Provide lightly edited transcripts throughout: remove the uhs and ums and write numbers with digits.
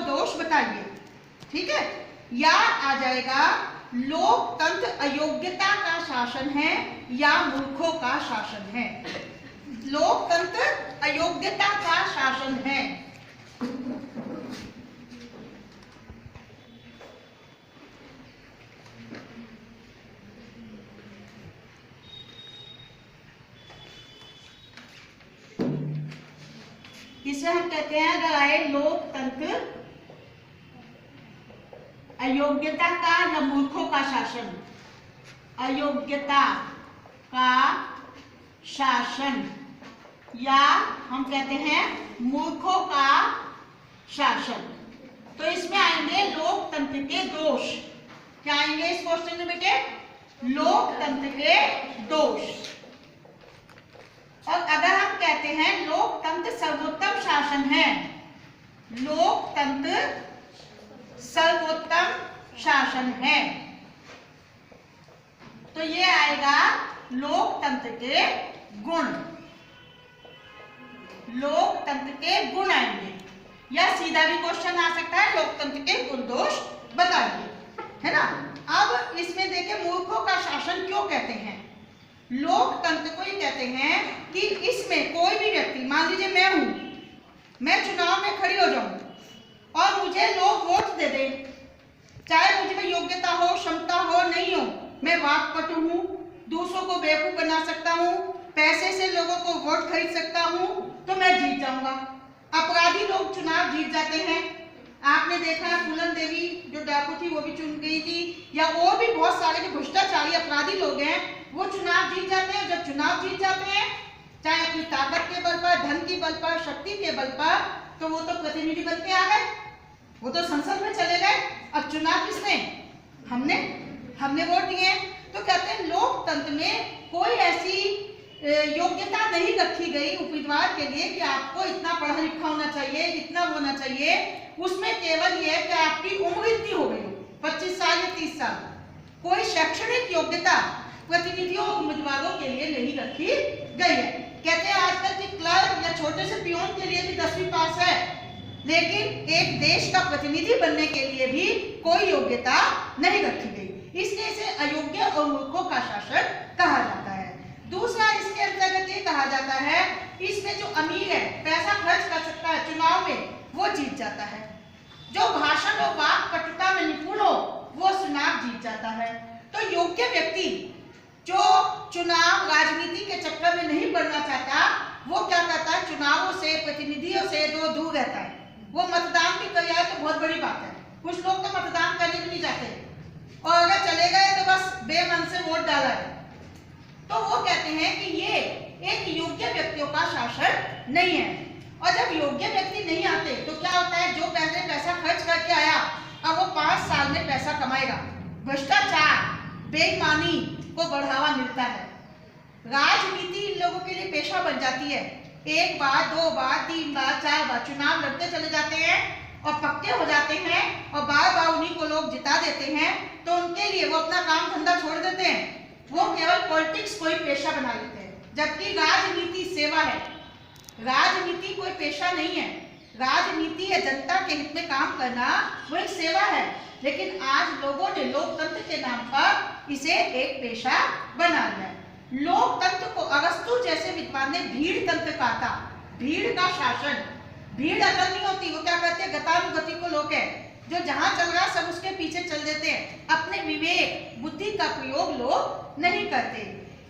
दोष बताइए। ठीक है, या आ जाएगा लोकतंत्र अयोग्यता का शासन है या मूर्खों का शासन है। लोकतंत्र अयोग्यता का शासन है। इसे हम कहते हैं अगर आए लोकतंत्र अयोग्यता का या मूर्खों का शासन, अयोग्यता का शासन या हम कहते हैं मूर्खों का शासन। तो इसमें आएंगे लोकतंत्र के दोष। क्या आएंगे इस क्वेश्चन में बेटे? लोकतंत्र के दोष। और अगर हम कहते हैं लोकतंत्र सर्वोत्तम शासन है, लोकतंत्र सर्वोत्तम शासन है, तो ये आएगा लोकतंत्र के गुण। लोकतंत्र के गुण आएंगे, या सीधा भी क्वेश्चन आ सकता है लोकतंत्र के गुण दोष बताइए, है ना। अब इसमें देखिए मूर्खों का शासन क्यों कहते हैं। लोकतंत्र को ये कहते हैं कि इसमें कोई भी व्यक्ति, मान लीजिए मैं हूं, मैं चुनाव में खड़ी हो जाऊं और मुझे लोग वोट दे दें, चाहे मुझे में योग्यता हो, क्षमता हो, नहीं हो, मैं वाकपटु हूं, दूसरों को बेवकूफ बना सकता हूं, पैसे से लोगों को वोट खरीद सकता हूं, तो मैं जीत जाऊंगा। अपराधी लोग चुनाव जीत जाते हैं। आपने देखा फूलन देवी जो डाकू थी वो भी चुन गई थी, या और भी बहुत सारे जो भ्रष्टाचारी अपराधी लोग हैं वो चुनाव जीत जाते हैं। जब चुनाव जीत जाते हैं, चाहे अपनी ताकत के बल पर, धन के बल पर, शक्ति के बल पर, तो वो तो प्रतिनिधि बन के आ गए, वो तो संसद में चले गए। अब चुनाव किसने? हमने वोट दिए। तो कहते हैं लोकतंत्र में कोई ऐसी योग्यता नहीं रखी गई उम्मीदवार के लिए कि आपको इतना पढ़ा लिखा होना चाहिए, इतना होना चाहिए। उसमें केवल ये है कि आपकी उम्र इतनी हो गई, 25 साल या 30 साल। कोई शैक्षणिक योग्यता प्रतिनिधियों उम्मीदवारों के लिए नहीं रखी गई है। कहते हैं आजकल की क्लर्क या छोटे से पियोन के लिए भी 10वीं पास है, लेकिन एक देश का प्रतिनिधि बनने के लिए भी कोई योग्यता नहीं रखी गई। इसलिए इसे अयोग्य और मूर्खों का शासन कहा जाता है। दूसरा इसके अंतर्गत ये कहा जाता है इसमें जो अमीर है, पैसा खर्च कर सकता है चुनाव में, वो जीत जाता है। जो भाषण और वाक्पटुता में निपुण हो वो चुनाव जीत जाता है। तो योग्य व्यक्ति जो चुनाव राजनीति के चक्कर में नहीं पड़ना चाहता, वो क्या करता है, चुनावों से, प्रतिनिधियों से दूर रहता है। वो मतदान भी कर जाए तो बहुत बड़ी बात है। कुछ लोग तो मतदान करने भी नहीं जाते, और अगर चले गए तो बस बेमन से वोट डाला है। तो वो कहते हैं कि ये एक योग्य व्यक्तियों का शासन नहीं है। और जब योग्य व्यक्ति नहीं आते तो क्या होता है, जो पहले पैसा खर्च करके आया अब वो 5 साल में पैसा कमाएगा। भ्रष्टाचार, बेईमानी को बढ़ावा मिलता है। राजनीति इन लोगों के लिए पेशा बन जाती है। 1 बार, 2 बार, 3 बार, 4 बार चुनाव लड़ते चले जाते हैं और पक्के हो जाते हैं, और बार बार उन्हीं को लोग जिता देते हैं। तो उनके लिए वो अपना काम धंधा छोड़ देते हैं, वो केवल पॉलिटिक्स को ही पेशा बना लेते हैं। जबकि राजनीति सेवा है, राजनीति कोई पेशा नहीं है। राजनीति है जनता के हित में काम करना, वो एक सेवा है। लेकिन आज लोगों ने लोकतंत्र के नाम पर इसे एक पेशा बना लिया है। लोकतंत्र को अगस्तु जैसे विद्वान ने भीड़ तंत्र कहा था। भीड़ का शासन, भीड़ अकल नहीं होती, वो क्या करते हैं, गतानुगति को लोग है, जो जहां चल रहा सब उसके पीछे चल देते हैं। अपने विवेक बुद्धि का प्रयोग लोग नहीं करते।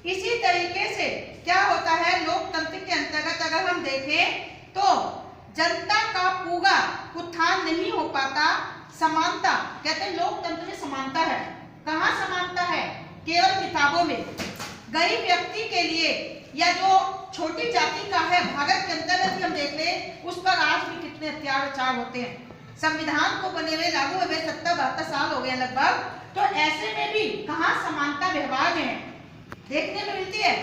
इसी तरीके से क्या होता है, लोकतंत्र के अंतर्गत अगर हम देखें तो जनता का पूरा उत्थान नहीं हो पाता। समानता, कहते हैं लोकतंत्र में समानता है। कहाँ समानता है? केवल किताबों में। गरीब व्यक्ति के लिए या जो छोटी जाति का है, भारत के अंतर्गत हम देख लें, उस पर आज भी कितने अत्याचार होते हैं। संविधान को बने हुए लागू हुए 70-72 साल हो गए लगभग। तो ऐसे में भी कहाँ समानता व्यवहार में देखने में मिलती है?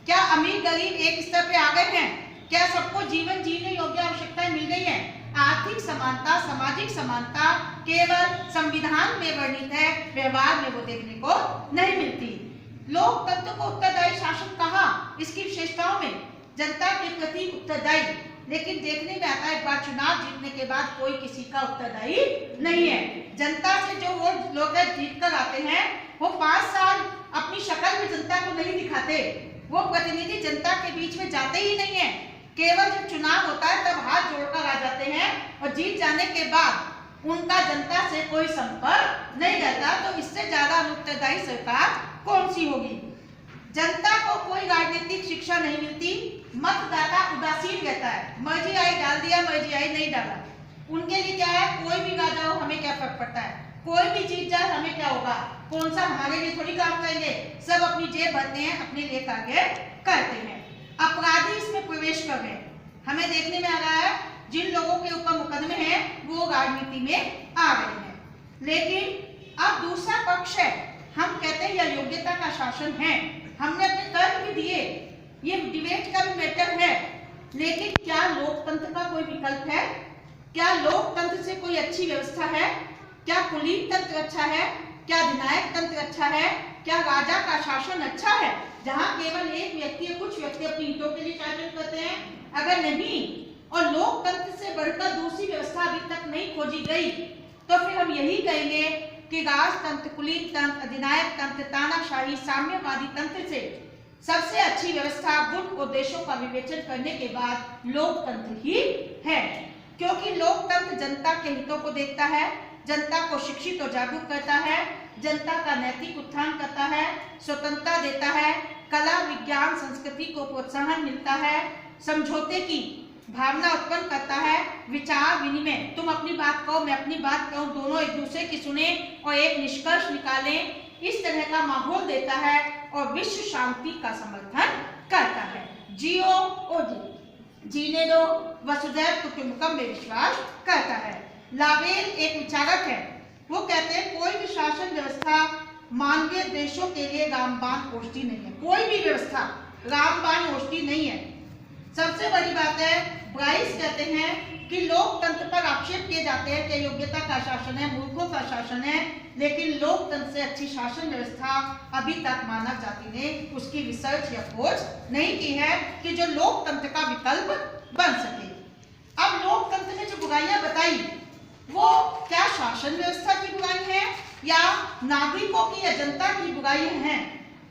क्या अमीर गरीब एक स्तर पे आ गए हैं? क्या सबको जीवन जीने योग्य आवश्यकताएं मिल गई हैं? आर्थिक समानता, सामाजिक समानता केवल संविधान में वर्णित है, व्यवहार में वो देखने को नहीं मिलती। लोकतंत्र को उत्तरदायी शासन कहा, इसकी विशेषताओं में जनता के प्रति उत्तरदायी, लेकिन देखने में आता है एक बार चुनाव जीतने के बाद कोई किसी का उत्तरदायी नहीं है। जनता से जो वो लोग जीत कर आते हैं वो 5 साल अपनी शक्ल में जनता को नहीं दिखाते, वो प्रतिनिधि जनता के बीच में जाते ही नहीं है। केवल जब चुनाव होता है तब हाथ जोड़कर आ जाते हैं और जीत जाने के बाद उनका जनता से कोई संपर्क नहीं रहता। तो इससे ज्यादा अनुत्तरदायी सरकार कौन सी होगी। जनता को कोई राजनीतिक शिक्षा नहीं मिलती, मतदाता उदासीन रहता है, मर्जी आई डाल दिया, मर्जी आई नहीं डाला। उनके लिए क्या है, कोई भी आ जाओ हमें क्या फर्क पड़ता है, कोई भी जीत जाए हमें क्या होगा, कौन सा हमारे लिए थोड़ी काम करेंगे, सब अपनी जेब भरते हैं, अपने लिए टारगेट करते हैं। अपराधी इसमें प्रवेश कर गए। हमें देखने में आ रहा है जिन लोगों के ऊपर मुकदमे हैं वो राजनीति में आ गए हैं। लेकिन अब दूसरा पक्ष है, हम कहते हैं यह योग्यता का शासन है, हमने अपने तर्क भी दिए, ये डिबेट का भी मैटर है। लेकिन क्या लोकतंत्र का कोई विकल्प है, क्या लोकतंत्र से कोई अच्छी व्यवस्था है, क्या कुलीन तंत्र अच्छा है, क्या अधिनायक तंत्र अच्छा है, क्या राजा का शासन अच्छा है जहां केवल एक व्यक्ति या कुछ व्यक्ति अपनी हितों के लिए शासन करते हैं। अगर नहीं और लोकतंत्र से बढ़कर दूसरी व्यवस्था अभी तक नहीं खोजी गई तो फिर हम यही कहेंगे कि राजतंत्र, कुलीन तंत्र, अधिनायक तंत्र, तानाशाही, साम्यवादी तंत्र से सबसे अच्छी व्यवस्था गुण उद्देश्यों का विवेचन करने के बाद लोकतंत्र ही है। क्योंकि लोकतंत्र जनता के हितों को देखता है, जनता को शिक्षित और जागरूक करता है, जनता का नैतिक उत्थान करता है, स्वतंत्रता देता है, कला, विज्ञान, संस्कृति को प्रोत्साहन मिलता है, समझौते की भावना उत्पन्न करता है, विचार विनिमय, तुम अपनी बात कहो मैं अपनी बात कहूं, दोनों एक दूसरे की सुने और एक निष्कर्ष निकालें, इस तरह का माहौल देता है और विश्व शांति का समर्थन करता है। जियो और जीने दो, वसुधैव कुटुंबकम में विश्वास करता है। लावेल एक विचारक है, वो कहते हैं कोई भी शासन व्यवस्था मानवीय देशों के लिए रामबाण ओष्ठी नहीं है, कोई भी व्यवस्था रामबाण ओष्ठी नहीं है। सबसे बड़ी बात है, ब्राइस कहते हैं कि लोकतंत्र पर आक्षेप किए जाते हैं कि योग्यता का शासन है, मूर्खों का शासन है, लेकिन लोकतंत्र से अच्छी शासन व्यवस्था अभी तक मानव जाति ने उसकी रिसर्च या खोज नहीं की है कि जो लोकतंत्र का विकल्प बन सके। अब लोकतंत्र ने जो बुराइयां बताई वो क्या शासन व्यवस्था की बुराई है या नागरिकों की या जनता की बुराई हैं।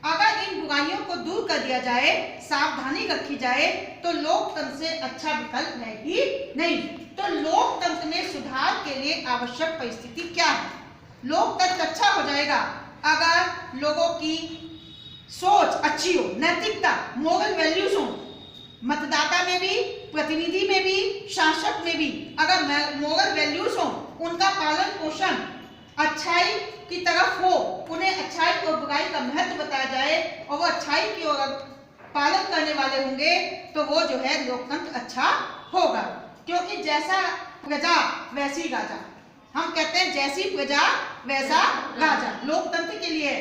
अगर इन बुराइयों को दूर कर दिया जाए, सावधानी रखी जाए तो लोकतंत्र से अच्छा विकल्प है ही नहीं। तो लोकतंत्र में सुधार के लिए आवश्यक परिस्थिति क्या है। लोकतंत्र अच्छा हो जाएगा अगर लोगों की सोच अच्छी हो, नैतिकता, मोरल वैल्यूज हो, मतदाता में भी, प्रतिनिधि में भी, शासक में भी अगर मोरल वैल्यूज हो, उनका पालन पोषण अच्छाई की तरफ हो, उन्हें अच्छाई और बुराई का महत्व बताया जाए और वो अच्छाई की ओर पालन करने वाले होंगे तो वो जो है लोकतंत्र अच्छा होगा। क्योंकि जैसा प्रजा वैसी राजा, हम कहते हैं जैसी प्रजा वैसा राजा लोकतंत्र के लिए,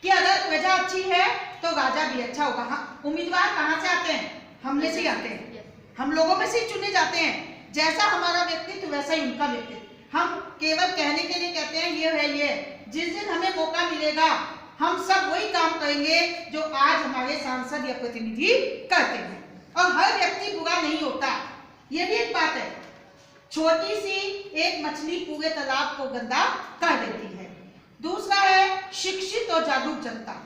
कि अगर प्रजा अच्छी है तो राजा भी अच्छा होगा। हाँ, उम्मीदवार कहाँ से आते हैं, हमने से आते हैं, हम लोगों में से ही चुने जाते हैं। जैसा हमारा व्यक्तित्व वैसा ही उनका व्यक्तित्व। हम केवल कहने के लिए कहते हैं ये है ये, जिस दिन हमें मौका मिलेगा हम सब वही काम करेंगे जो आज हमारे सांसद या प्रतिनिधि करते हैं। और हर व्यक्ति बुरा नहीं होता, ये भी एक बात है। छोटी सी एक मछली पूरे तालाब को गंदा कर देती है। दूसरा है शिक्षित और जागरूक जनता।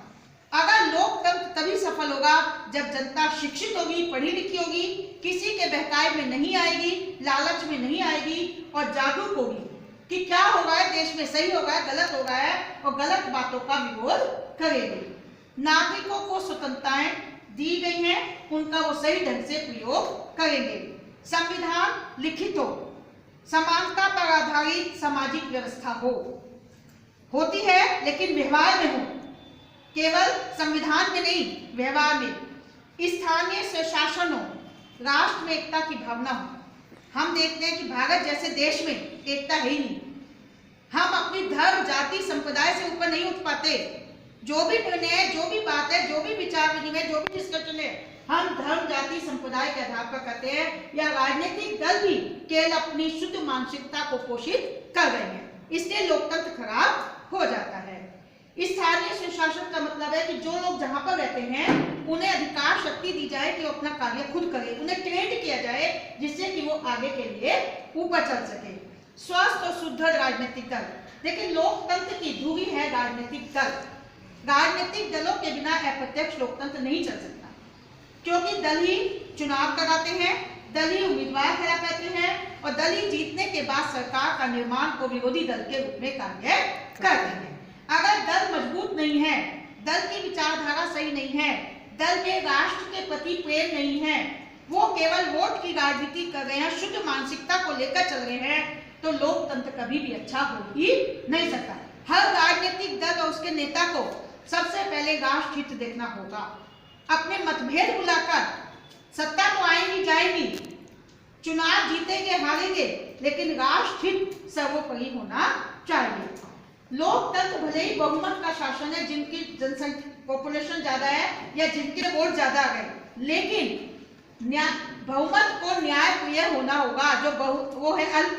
अगर लोकतंत्र तभी सफल होगा जब जनता शिक्षित होगी, पढ़ी लिखी होगी, किसी के बहकावे में नहीं आएगी, लालच में नहीं आएगी और जागरूक होगी कि क्या हो रहा है देश में, सही हो रहा है, गलत हो रहा है, और गलत बातों का विरोध करेगी। नागरिकों को स्वतंत्रताएं दी गई हैं, उनका वो सही ढंग से प्रयोग करेंगे। संविधान लिखित हो, समानता पर आधारित सामाजिक व्यवस्था होती है लेकिन व्यवहार में हो, केवल संविधान में नहीं व्यवहार में। स्थानीय स्वशासन हो, राष्ट्र में एकता की भावना हो। हम देखते हैं कि भारत जैसे देश में एकता है ही नहीं। हम अपनी धर्म, जाति, संप्रदाय से ऊपर नहीं उठ पाते। जो भी निर्णय है, जो भी बात है, जो भी विचार विनिमय, जो भी डिस्कशन है, हम धर्म, जाति, संप्रदाय के आधार पर करते हैं। या राजनीतिक दल भी केवल अपनी शुद्ध मानसिकता को पोषित कर रहे हैं, इसलिए लोकतंत्र खराब हो जाता है। स्थानीय सुशासन का मतलब है कि जो लोग जहां पर रहते हैं उन्हें अधिकार शक्ति दी जाए कि वो अपना कार्य खुद करें, उन्हें ट्रेंड किया जाए जिससे कि वो आगे के लिए ऊपर चल सके। स्वस्थ और सुदृढ़ राजनीतिक दल, देखिए लोकतंत्र की धुरी है राजनीतिक दल। राजनीतिक दलों के बिना अप्रत्यक्ष लोकतंत्र नहीं चल सकता, क्योंकि दल ही चुनाव कराते हैं, दल ही उम्मीदवार खड़ा करते हैं और दल ही जीतने के बाद सरकार का निर्माण को विरोधी दल के रूप में कार्य करते हैं। अगर दल मजबूत नहीं है, दल की विचारधारा सही नहीं है, दल में राष्ट्र के प्रति प्रेम नहीं है, वो केवल वोट की राजनीति कर रहे हैं, शुद्ध मानसिकता को लेकर चल रहे हैं, तो लोकतंत्र कभी भी अच्छा हो ही नहीं सकता। हर राजनीतिक दल और उसके नेता को सबसे पहले राष्ट्र हित देखना होगा। अपने मतभेद बुलाकर सत्ता तो आएगी जाएगी, चुनाव जीतेंगे हारेंगे, लेकिन राष्ट्र हित सर्वोपरि होना चाहिए। लोकतंत्र भले ही बहुमत का शासन है, जिनकी जनसंख्या पॉपुलेशन ज्यादा है या जिनके वोट ज्यादा आ गए, लेकिन बहुमत को न्यायप्रिय होना होगा। जो वो है अल्प